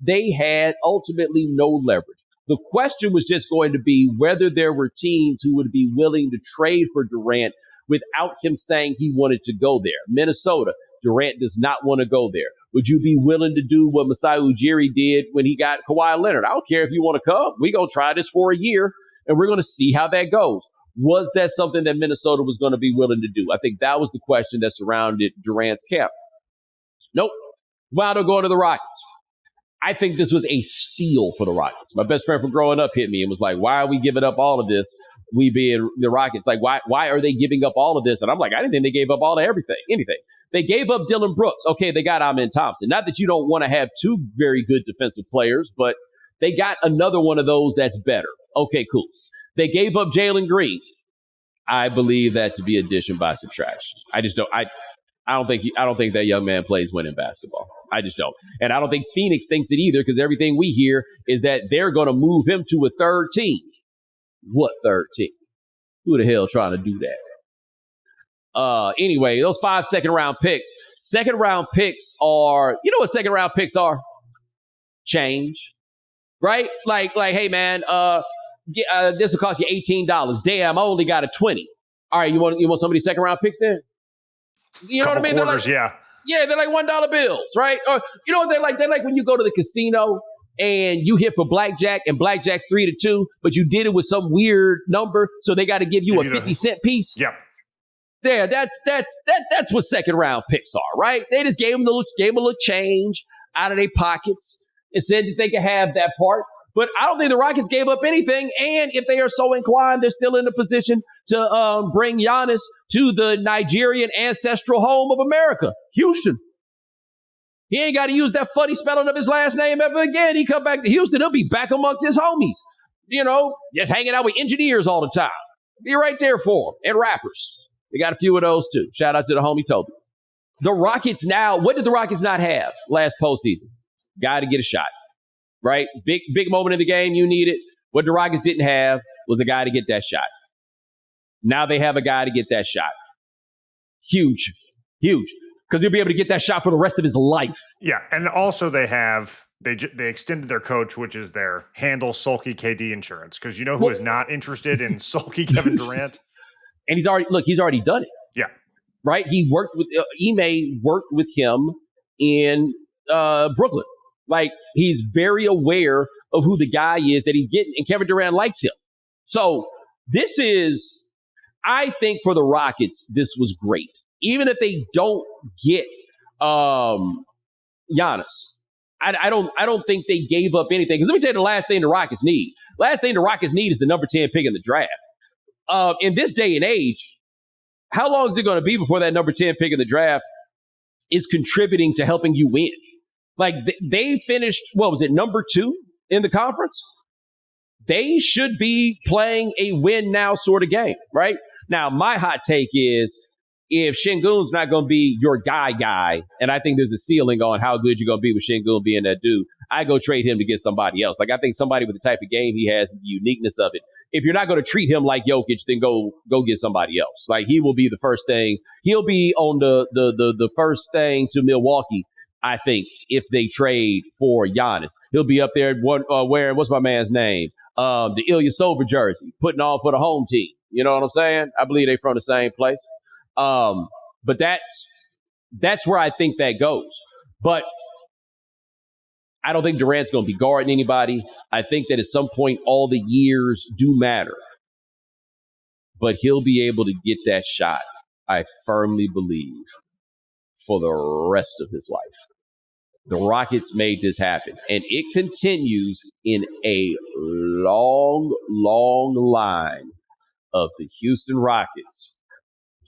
They had ultimately no leverage. The question was just going to be whether there were teams who would be willing to trade for Durant without him saying he wanted to go there. Minnesota, Durant does not want to go there. Would you be willing to do what Masai Ujiri did when he got Kawhi Leonard? I don't care if you want to come. We're going to try this for a year, and we're going to see how that goes. Was that something that Minnesota was going to be willing to do? I think that was the question that surrounded Durant's camp. Nope. Wound up going to the Rockets. I think this was a steal for the Rockets. My best friend from growing up hit me and was like, why are we giving up all of this? We being the Rockets. Like, why are they giving up all of this? And I'm like, I didn't think they gave up all of anything. They gave up Dylan Brooks. Okay, they got Amen Thompson. Not that you don't want to have two very good defensive players, but they got another one of those that's better. Okay, cool. They gave up Jalen Green. I believe that to be addition by subtraction. I just don't. I don't think that young man plays winning basketball. I just don't. And I don't think Phoenix thinks it either, because everything we hear is that they're going to move him to a third team. What third team? Who the hell trying to do that? Anyway, those 5 second-round picks. Second-round picks are, you know what second-round picks are? Change. Right? Like, hey, man, this will cost you $18. Damn, I only got a 20. All right, you want some of these second-round picks then? You know what I mean? Quarters, they're like, yeah, they're like $1 bills, right? Or you know what they're like? They're like when you go to the casino and you hit for blackjack and blackjack's 3-2, but you did it with some weird number, so they got to give you a 50-cent piece. Yep. There, that's what second round picks are, right? They just gave them a little change out of their pockets and said that they could have that part. But I don't think the Rockets gave up anything. And if they are so inclined, they're still in a position to bring Giannis to the Nigerian ancestral home of America, Houston. He ain't got to use that funny spelling of his last name ever again. He come back to Houston, he'll be back amongst his homies. You know, just hanging out with engineers all the time. Be right there for him. And rappers. They got a few of those too. Shout out to the homie Toby. The Rockets now, what did the Rockets not have last postseason? Got to get a shot. Right? Big moment in the game you needed. What the Rockets didn't have was a guy to get that shot. Now they have a guy to get that shot. Huge. Because he'll be able to get that shot for the rest of his life. Yeah, and also they extended their coach, which is their handle sulky KD insurance. Because you know who is not interested in sulky Kevin Durant? And he's already done it. Yeah. Right? He worked with, Ime worked with him in Brooklyn. Like, he's very aware of who the guy is that he's getting, and Kevin Durant likes him. So this is, I think for the Rockets, this was great. Even if they don't get Giannis, I don't think they gave up anything. Because let me tell you the last thing the Rockets need. Last thing the Rockets need is the number 10 pick in the draft. In this day and age, how long is it going to be before that number 10 pick in the draft is contributing to helping you win? Like, they finished, number 2 in the conference? They should be playing a win now sort of game, right? Now, my hot take is if Şengün's not going to be your guy, and I think there's a ceiling on how good you're going to be with Şengün being that dude, I go trade him to get somebody else. Like, I think somebody with the type of game he has, the uniqueness of it. If you're not going to treat him like Jokic, then go get somebody else. Like, he will be the first thing. He'll be on the first thing to Milwaukee, I think, if they trade for Giannis. He'll be up there wearing, what's my man's name? The Ilyasova jersey, putting on for the home team. You know what I'm saying? I believe they're from the same place. But that's where I think that goes. But I don't think Durant's going to be guarding anybody. I think that at some point, all the years do matter. But he'll be able to get that shot, I firmly believe, for the rest of his life. The Rockets made this happen. And it continues in a long, long line of the Houston Rockets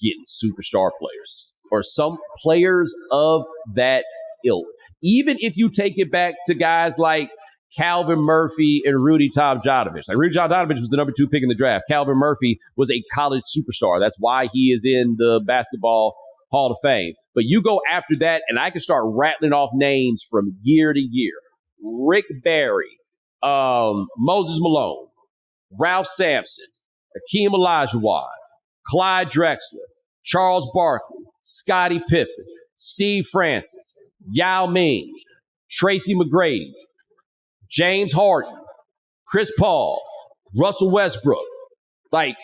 getting superstar players or some players of that ilk. Even if you take it back to guys like Calvin Murphy and Rudy Tomjanovich. Like Rudy Tomjanovich was the number 2 pick in the draft. Calvin Murphy was a college superstar. That's why he is in the Basketball Hall of Fame. But you go after that, and I can start rattling off names from year to year. Rick Barry, Moses Malone, Ralph Sampson, Akeem Olajuwon, Clyde Drexler, Charles Barkley, Scottie Pippen, Steve Francis, Yao Ming, Tracy McGrady, James Harden, Chris Paul, Russell Westbrook. Like,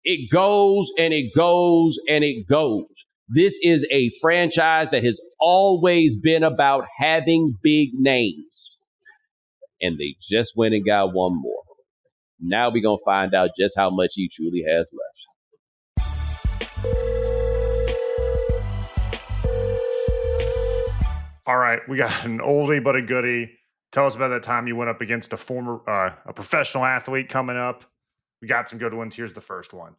it goes and it goes and it goes. This is a franchise that has always been about having big names. And they just went and got one more. Now we're going to find out just how much he truly has left. All right, we got an oldie but a goodie. Tell us about that time you went up against a former, a professional athlete coming up. We got some good ones. Here's the first one.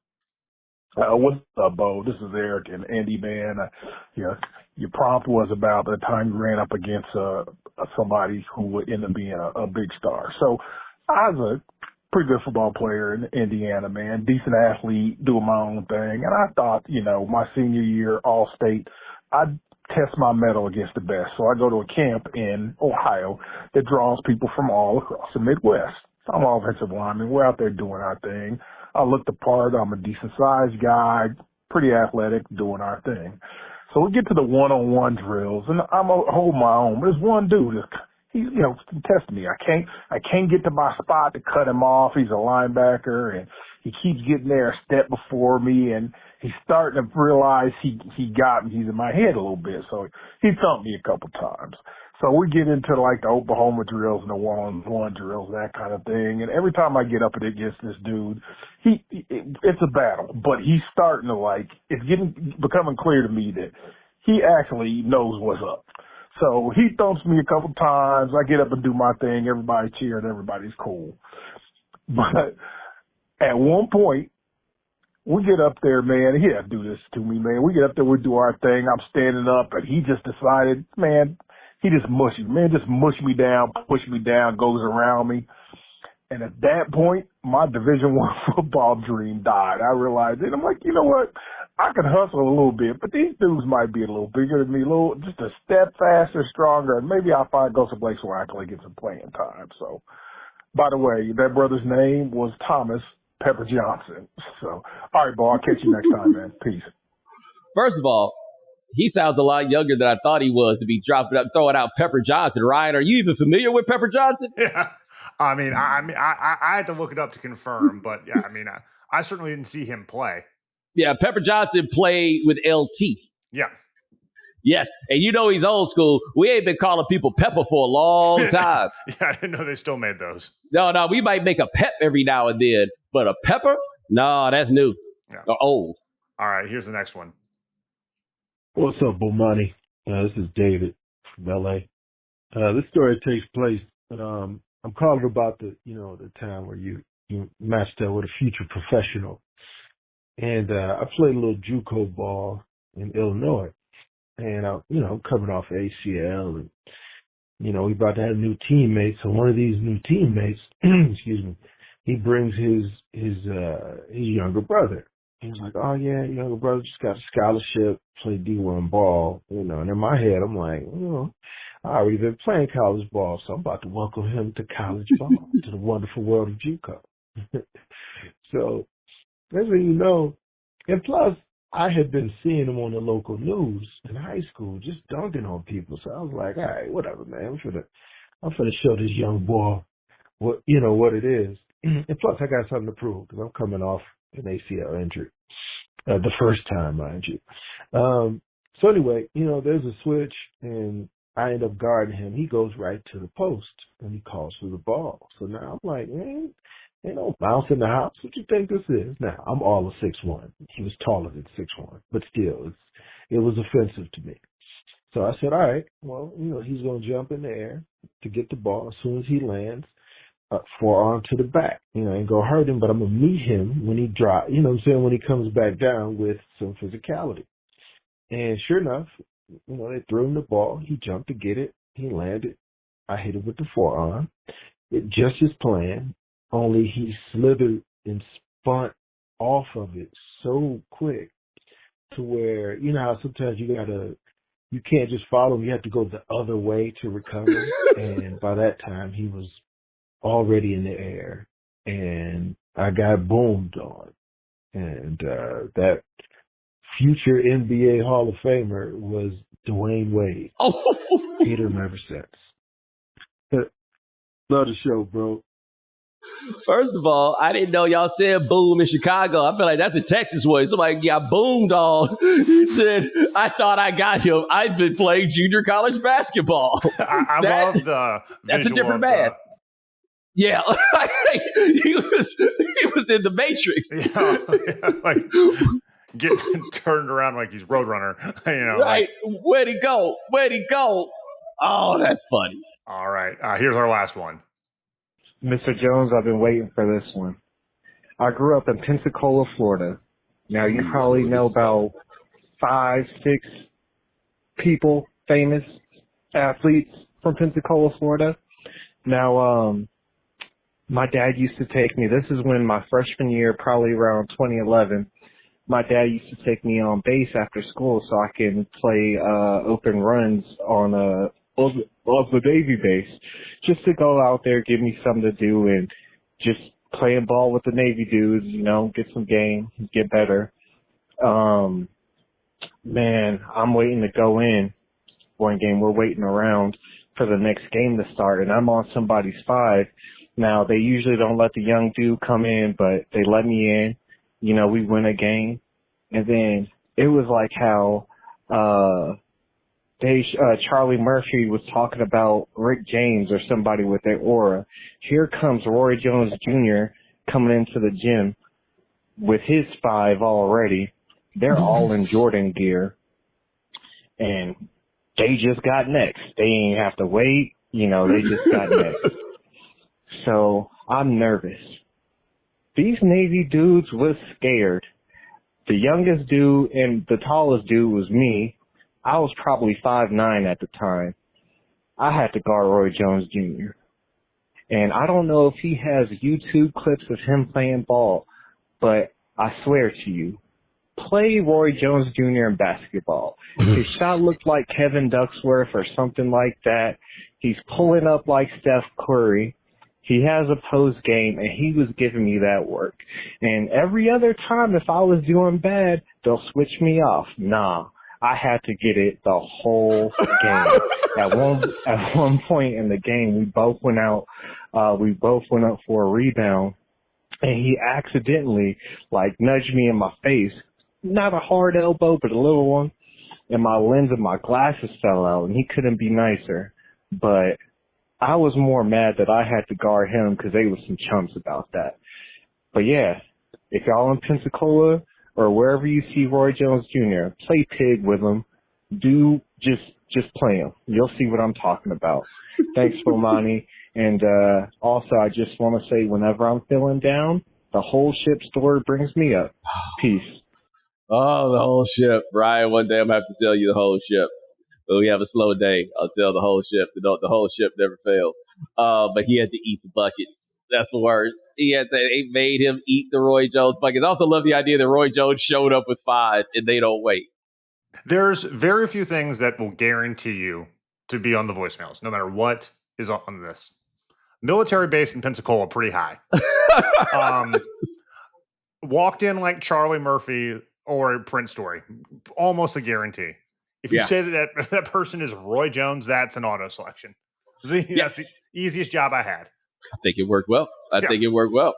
What's up, Bo? This is Eric and Andy, man. Your prompt was about the time you ran up against somebody who would end up being a big star. So I was a pretty good football player in Indiana, man. Decent athlete, doing my own thing. And I thought, my senior year, all-state, I'd test my mettle against the best. So I go to a camp in Ohio that draws people from all across the Midwest. I'm an offensive lineman. We're out there doing our thing. I look the part. I'm a decent-sized guy, pretty athletic, doing our thing. So we get to the one-on-one drills, and I'm holding my own. But there's one dude, he's testing me. I can't get to my spot to cut him off. He's a linebacker, and he keeps getting there a step before me, and he's starting to realize he got me. He's in my head a little bit, so he thumped me a couple times. So we get into like the Oklahoma drills and the one-on-one drills, that kind of thing. And every time I get up against this dude, it's a battle. But he's starting to it's becoming clear to me that he actually knows what's up. So he thumps me a couple times. I get up and do my thing. Everybody cheering. Everybody's cool. But at one point, we get up there, man. He didn't do this to me, man. We get up there, we do our thing. I'm standing up, and he just decided, man, he just mushed me down, pushed me down, goes around me. And at that point, my Division I football dream died. I realized it. I'm like, you know what? I can hustle a little bit, but these dudes might be a little bigger than me, just a step faster, stronger, and maybe I'll go someplace where I actually get some playing time. So, by the way, that brother's name was Thomas Pepper Johnson. So, all right, Bo, I'll catch you next time, man. Peace. First of all, he sounds a lot younger than I thought he was to be throwing out Pepper Johnson. Ryan, are you even familiar with Pepper Johnson? Yeah. I had to look it up to confirm, but yeah, I certainly didn't see him play. Yeah, Pepper Johnson played with LT. Yeah. Yes, and he's old school. We ain't been calling people Pepper for a long time. Yeah, I didn't know they still made those. No, we might make a Pep every now and then, but a Pepper? No, that's new. Yeah. Or old. All right, here's the next one. What's up, Bomani? This is David from LA. This story takes place, but I'm calling about the time where you matched up with a future professional. And I played a little JUCO ball in Illinois. And I'm coming off ACL, and we about to have new teammates. So one of these new teammates, excuse me, he brings his younger brother. He was like, oh yeah, younger brother just got a scholarship, play D1 ball, and in my head I'm like, I already been playing college ball, so I'm about to welcome him to college ball, to the wonderful world of JUCO. So that's when and plus I had been seeing him on the local news in high school, just dunking on people. So I was like, all right, whatever, man. I'm finna show this young boy what it is. And plus I got something to prove because I'm coming off an ACL injury, the first time, mind you. So anyway, there's a switch, and I end up guarding him. He goes right to the post, and he calls for the ball. So now I'm like, man, ain't no bounce in the house. What you think this is? Now, I'm all of 6'1". He was taller than 6'1", but still, it was offensive to me. So I said, all right, well, he's going to jump in the air to get the ball as soon as he lands. Forearm to the back. Ain't gonna hurt him, but I'm gonna meet him when he drops, when he comes back down with some physicality. And sure enough, they threw him the ball. He jumped to get it. He landed. I hit him with the forearm. It just as planned, only he slithered and spun off of it so quick to where, you know how sometimes you can't just follow him. You have to go the other way to recover. And by that time, he was already in the air. And I got boomed on. And that future NBA Hall of Famer was Dwayne Wade. Oh, Hated him ever since. Love the show, bro. first of all, I didn't know y'all said boom in Chicago. I feel like that's a Texas way. Somebody got boomed on. He said, I thought I got him. I've been playing junior college basketball. I love the That's a different man. Yeah. he was in the Matrix. Like getting turned around like he's Roadrunner. Right. Where'd he go? Oh, that's funny. All right. Here's our last one. Mr. Jones, I've been waiting for this one. I grew up in Pensacola, Florida. Now, you probably know about 5, 6 people, famous athletes from Pensacola, Florida. Now, my dad used to take me, this is when my freshman year, probably around 2011, my dad used to take me on base after school so I can play open runs on the Navy base, just to go out there, give me something to do, and just playing ball with the Navy dudes, get some game, get better. Man, I'm waiting to go in one game. We're waiting around for the next game to start, and I'm on somebody's 5. Now, they usually don't let the young dude come in, but they let me in. We win a game. And then it was like how Charlie Murphy was talking about Rick James or somebody with their aura. Here comes Roy Jones Jr. coming into the gym with his 5 already. They're all in Jordan gear. And they just got next. They ain't have to wait. They just got next. So I'm nervous. These Navy dudes was scared. The youngest dude and the tallest dude was me. I was probably 5'9" at the time. I had to guard Roy Jones Jr. And I don't know if he has YouTube clips of him playing ball, but I swear to you, play Roy Jones Jr. in basketball. His shot looked like Kevin Ducksworth or something like that. He's pulling up like Steph Curry. He has a post game, and he was giving me that work. And every other time, if I was doing bad, they'll switch me off. Nah, I had to get it the whole game. At one point in the game, we both went out. We both went up for a rebound, and he accidentally nudged me in my face. Not a hard elbow, but a little one. And my lens of my glasses fell out, and he couldn't be nicer. But I was more mad that I had to guard him because they were some chumps about that. But yeah, if y'all in Pensacola or wherever you see Roy Jones Jr., play pig with him. Do just play him. You'll see what I'm talking about. Thanks, Bomani. And also, I just want to say, whenever I'm feeling down, the whole ship story brings me up. Peace. Oh, the whole ship. Ryan, one day I'm going to have to tell you the whole ship. When we have a slow day, I'll tell the whole ship. The whole ship never fails. But he had to eat the buckets. That's the words. They made him eat the Roy Jones buckets. I also love the idea that Roy Jones showed up with 5 and they don't wait. There's very few things that will guarantee you to be on the voicemails, no matter what is on this. Military base in Pensacola, pretty high. Walked in like Charlie Murphy or Prince Story, almost a guarantee. If you say that person is Roy Jones, that's an auto selection. That's the easiest job I had. I think it worked well. I think it worked well.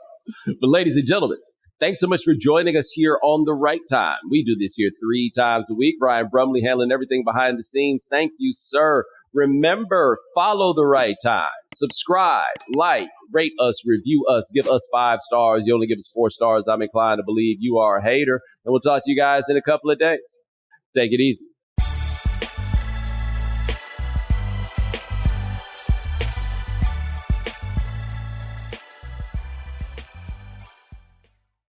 But ladies and gentlemen, thanks so much for joining us here on The Right Time. We do this here 3 times a week. Brian Brumley handling everything behind the scenes. Thank you, sir. Remember, follow The Right Time. Subscribe, like, rate us, review us, give us 5 stars. You only give us 4 stars. I'm inclined to believe you are a hater. And we'll talk to you guys in a couple of days. Take it easy.